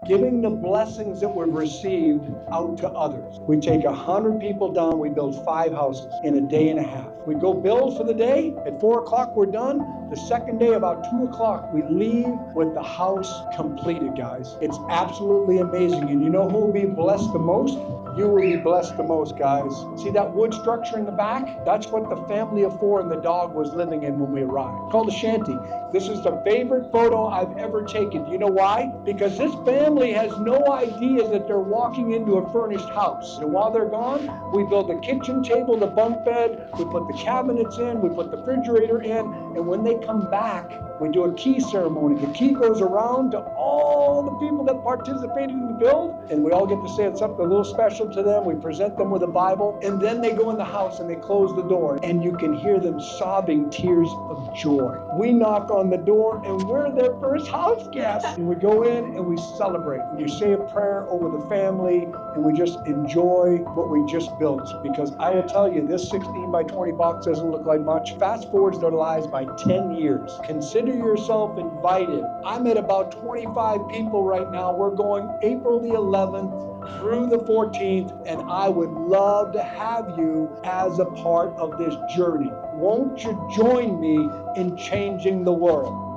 giving the blessings that we've received out to others. We take 100 people down, we build 5 houses in a day and a half. We go build for the day, at 4 o'clock we're done. The second day, about 2 o'clock, we leave with the house completed, guys. It's absolutely amazing. And you know who will be blessed the most? You will be blessed the most, guys. See that wood structure in the back? That's what the family of 4 and the dog was living in when we arrived. It's called a shanty. This is the favorite photo I've ever taken. Do you know why? Because this family has no idea that they're walking into a furnished house. And while they're gone, we build the kitchen table, the bunk bed, we put the cabinets in, we put the refrigerator in, and when they come back, we do a key ceremony. The key goes around to all the people that participated in the build, and we all get to say something a little special to them. We present them with a Bible, and then they go in the house and they close the door, and you can hear them sobbing tears of joy. We knock on the door, and we're their first house guests. And we go in and we celebrate. You say a prayer over the family, and we just enjoy what we just built. Because I will tell you, this 16 by 20 box doesn't look like much. Fast forwards their lives by 10 years. Consider yourself invited. I'm at about 25 people right now. We're going April the 11th through the 14th, and I would love to have you as a part of this journey. Won't you join me in changing the world?